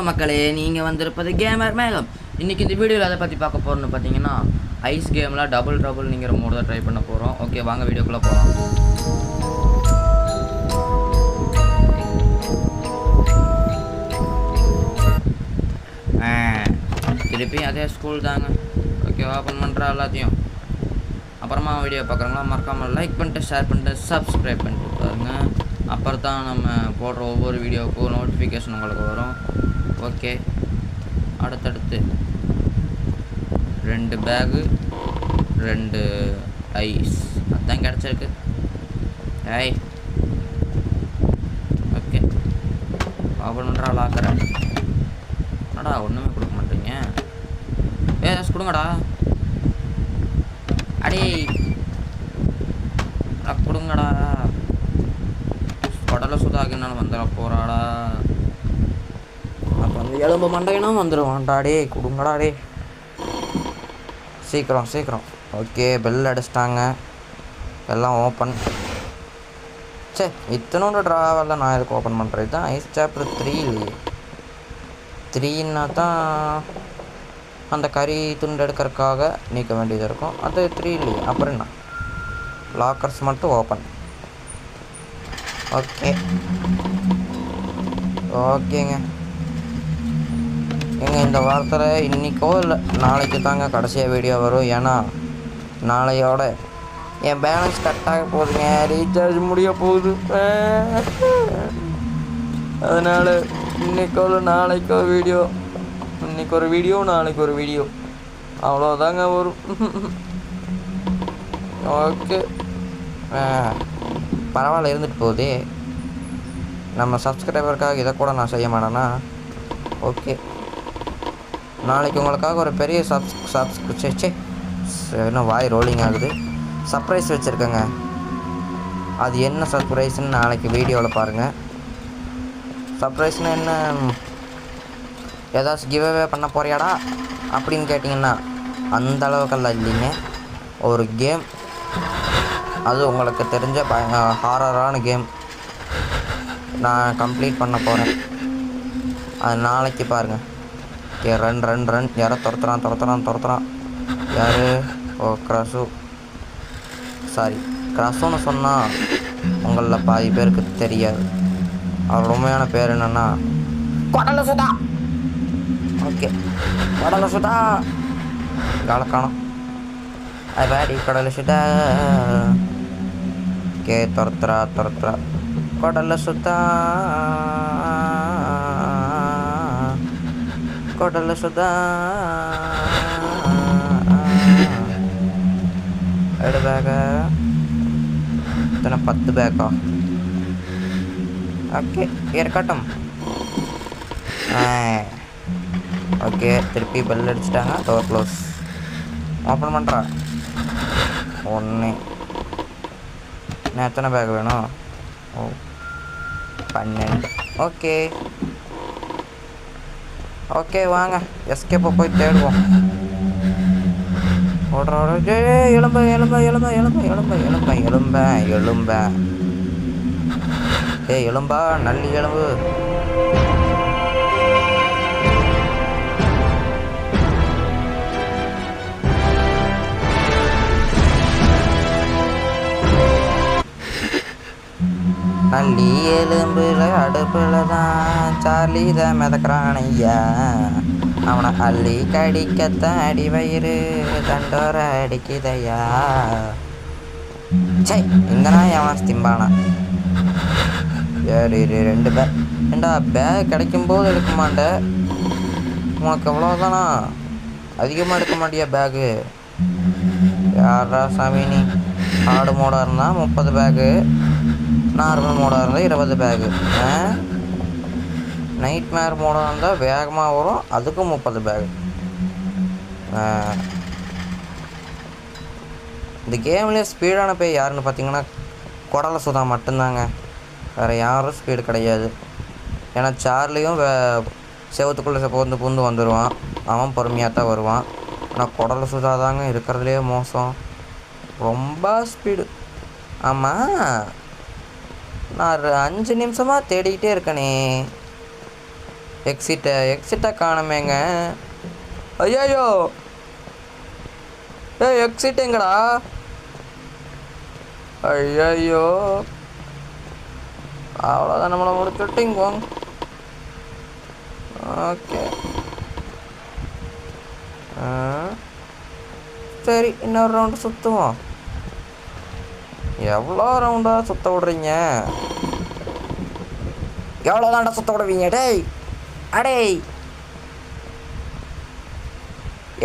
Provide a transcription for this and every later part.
மக்களே, நீங்கள் வந்திருப்பது கேமர் மேகம். இன்றைக்கி இந்த வீடியோவில் அதை பற்றி பார்க்க போகிறோன்னு பார்த்தீங்கன்னா, ஐஸ் கேமில் டபுள் ட்ரபுள்ங்கிற மோடு தான் ட்ரை பண்ண போகிறோம். ஓகே, வாங்க வீடியோக்குள்ளே போகலாம். திருப்பி அதே ஸ்கூல் தாங்க. ஓகே, ஓப்பன் பண்ணுறா எல்லாத்தையும். அப்புறமா வீடியோ பார்க்குறவங்களா மறக்காமல் லைக் பண்ணிட்டு, ஷேர் பண்ணிட்டு, சப்ஸ்கிரைப் பண்ணிட்டு பாருங்கள். அப்புறம் தான் நம்ம போடுற ஒவ்வொரு வீடியோவுக்கும் நோட்டிஃபிகேஷன் உங்களுக்கு வரும். ஓகே, அடுத்தடுத்து 2 பேகு 2 ஐஸ் அதுதான் கிடச்சிருக்கு. ஏய் ஓகே, ஓப்பன் பண்ணுறா லாக்கறேன். என்னடா ஒன்றுமே கொடுக்க மாட்டீங்க? ஏதாச்சும் கொடுங்கடா. அடே கொடுங்கடா. கடலை சுதாகினாலும் வந்துட போகிறாடா. அப்போ வந்து எலும்பு மண்டையினும் வந்துடுவான்டாடே. கொடுங்கடாடே சீக்கிரம் சீக்கிரம். ஓகே, பெல் அடிச்சிட்டாங்க. எல்லாம் ஓப்பன். சரி, இத்தனோட ட்ராவலில் நான் எதுக்கு ஓப்பன் பண்ணுறேன்? இதுதான் ஐஸ் சாப்டர் 3 இல்லையே. 3ன்னா தான் அந்த கறி துண்டு எடுக்கிறதுக்காக நீக்க வேண்டியது இருக்கும். அது 3 இல்லையே. அப்புறம் என்ன? லாக்கர்ஸ் மட்டும் ஓப்பன். ஓகே ஓகேங்க. இந்த வாரத்தில் இன்றைக்கோ இல்லை நாளைக்கு தாங்க கடைசியாக வீடியோ வரும். ஏன்னா நாளையோட என் பேலன்ஸ் கட்டாக போகுதுங்க. ரீசார்ஜ் முடிய போகுது. அதனால் இன்றைக்கோ இல்லை நாளைக்கோ வீடியோ. இன்றைக்கி ஒரு வீடியோ, நாளைக்கு ஒரு வீடியோ, அவ்வளோதாங்க வரும். ஓகே, பரவாயில்ல, இருந்துட்டு போகுதே. நம்ம சப்ஸ்கிரைபருக்காக இதை கூட நான் செய்ய மாட்டேன்னா. ஓகே, நாளைக்கு உங்களுக்காக ஒரு பெரிய இன்னும் வாய் ரோலிங் ஆகுது. சர்ப்ரைஸ் வச்சுருக்கேங்க. அது என்ன சர்ப்ரைஸ்ன்னு நாளைக்கு வீடியோவில் பாருங்கள். சர்ப்ரைஸ்னால் என்ன? ஏதாச்சும் கிவ்அவே பண்ண போறியாடா அப்படின்னு கேட்டிங்கன்னா அந்த அளவுக்கெல்லாம் இல்லைங்க. ஒரு கேம், அது உங்களுக்கு தெரிஞ்ச ஹாரரான கேம் நான் கம்ப்ளீட் பண்ண போகிறேன். அது நாளைக்கு பாருங்கள். ஓகே, ரன் யாரோ துரத்துறான். யார்? ஓ, கிராசு. சாரி, கிராசுன்னு சொன்னால் உங்களில் பாதி பேருக்கு தெரியாது. அவர் உண்மையான பேர் என்னென்னா கடலை சுதா. ஓகே, கடலை சுதா காலக்கானம். அடி கடலை சுதா. ஓகே, துரத்துறா கடலை சுதா. கடலை சுதா எடு பேக. இத்தனை 10 பேக்கா? ஓகே, இருக்கட்டும். ஓகே, திருப்பி பெல் அடிச்சிட்டாங்க. Door close. ஓப்பன் பண்ணுறா. 1. இன்னும் எத்தனை பேக் வேணும்? ஓ, 12. ஓகே ஓகே, வாங்க எஸ்கேப்பை போய் தேடுவோம். ஓடுற எலும்ப. எலும்பா, நல்லி எலும்பு. நல்லி எலும்புல அடுப்புல தான் சார்லி தான் மிதக்கிறான் ஐயா. அவனை அள்ளி கடிக்கத்தான் அடி வயிறு தண்டோர அடிக்குதையா. சை, இந்த நாய் அவன் திம்பானா? சரி, 2 பேக். ஏண்டா, பேக் கிடைக்கும்போது எடுக்க மாட்டேன். உனக்கு எவ்வளோதானா? அதிகமாக எடுக்க மாட்டியா பேகு? யாரா சாமி நீ? ஹார்டு மோடாக இருந்தால் 30 பேகு, நார்மல் மோடாக இருந்தால் 20 பேகு. நைட் மேர் மோடாக இருந்தால் வேகமாக வரும், அதுக்கும் 30 பேகு. இந்த கேம்லேயே ஸ்பீடான பேய் யாருன்னு பார்த்தீங்கன்னா கடலை சுதா மட்டும்தாங்க. வேறு யாரும் ஸ்பீடு கிடையாது. ஏன்னா சார்லியும் செவத்துக்குள்ளே புந்து வந்துடுவான். அவன் பொறுமையாக தான் வருவான். ஆனால் கடலை சுதா தாங்க இருக்கிறதுலே மோசம். ரொம்ப ஸ்பீடு. ஆமாம், நான் 5 நிமிஷமாக தேடிக்கிட்டே இருக்கனே. எக்ஸிட்டை காணுமேங்க. ஐயோ எக்ஸிட் எங்கடா? ஐயோ அவ்வளோதான், நம்மளை முடிச்சுட்டிங்க போங்க. ஓகே சரி, இன்னொரு ரவுண்டு சுற்றுவோம். எவ்வளோ ரவுண்டாக சுற்ற விட்றீங்க? எவ்வளோ தாண்டா சுற்ற விடுவீங்க? டேய் அடேய்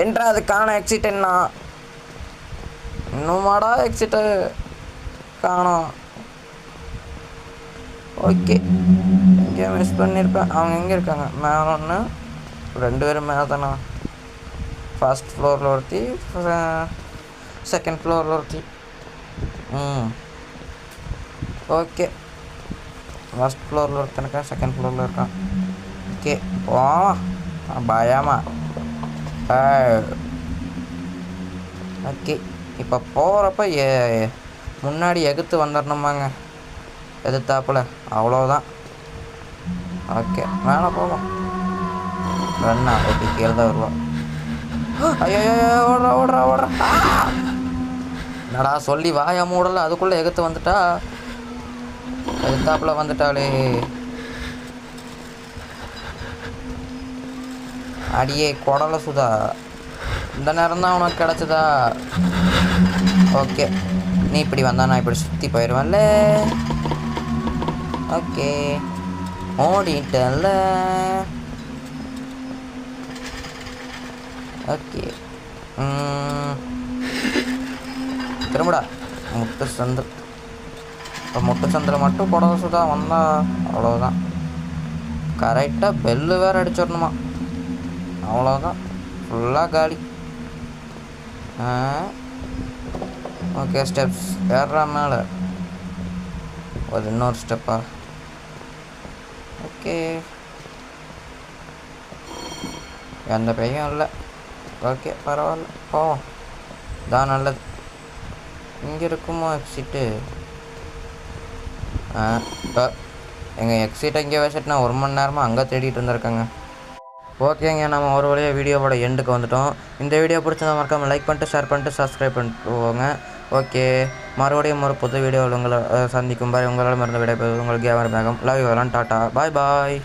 என்றா அதுக்கான எக்ஸிட் என்ன? இன்னுமாடா எக்ஸிட்டு காணோம். ஓகே, இங்கே மிஸ் பண்ணியிருப்பேன். அவங்க எங்கே இருக்காங்க? மேலே ஒன்று, 2 பேரும் மேலே தானே. ஃபர்ஸ்ட் ஃப்ளோரில் ஒருத்தி, செகண்ட் ஃப்ளோரில் ஒருத்தி. ஓகே, ஃபர்ஸ்ட் ஃப்ளோரில் ஒருத்தனுக்கா, செகண்ட் ஃப்ளோரில் இருக்கான். ஓகே பயமா. ஓகே, இப்போ போகிறப்ப முன்னாடி எகுத்து வந்துடணுமாங்க, எதிர்த்தாப்புல. அவ்வளோதான். ஓகே, மேலே போவோம். ரன்னா ஓகே, கீழே தான் வருவோம். ஐயோ ஓடுறா ஓடுறா ஓடுறா. என்னடா சொல்லி வாயா மூடல, அதுக்குள்ளே எகுத்து வந்துட்டா. எதிர்த்தாப்புல வந்துட்டாளே. அடியே குடலை சுதா, இந்த நேரம் தான் உனக்கு கிடச்சதா? ஓகே, நீ இப்படி வந்தா நான் இப்படி சுற்றி போயிடுவேன்ல. ஓகே, ஓடிட்டல. ஓகே, திரும்படா. முட்டு சந்தில், இப்போ முட்டு சந்தில் மட்டும் குடலை சுதா வந்தா அவ்வளோதான். கரெக்டாக பெல்லு வேறு அடிச்சிடணுமா, அவ்வளோதான். ஃபுல்லாக காலி. ஓகே, ஸ்டெப்ஸ் ஏறுறா மேலே. ஒரு இன்னொரு ஸ்டெப்பா? ஓகே, எந்த பையும் இல்லை. ஓகே, பரவாயில்ல, போவோம். தான் நல்லது. இங்கே இருக்குமோ எக்ஸிட்டு? எங்கள் எக்ஸிட் எங்கே வச்சுட்டுனா 1 மணி நேரமாக அங்கே தேடிட்டு இருந்திருக்கேங்க. ஓகேங்க, நம்ம ஒரு வழியாக வீடியோவோட எண்டுக்கு வந்துட்டோம். இந்த வீடியோ பிடிச்சதை மறக்காமல் லைக் பண்ணிட்டு, ஷேர் பண்ணிட்டு, சப்ஸ்கிரைப் பண்ணிட்டு போங்க. ஓகே, மறுபடியும் ஒரு புது வீடியோவில் உங்களை சந்திக்கும் பாய். உங்களால் மருந்து விடைபெறுவது உங்களுக்கு கேமரா மேகம். லவ் யூ எல்லாம். டாட்டா, பாய் பாய்.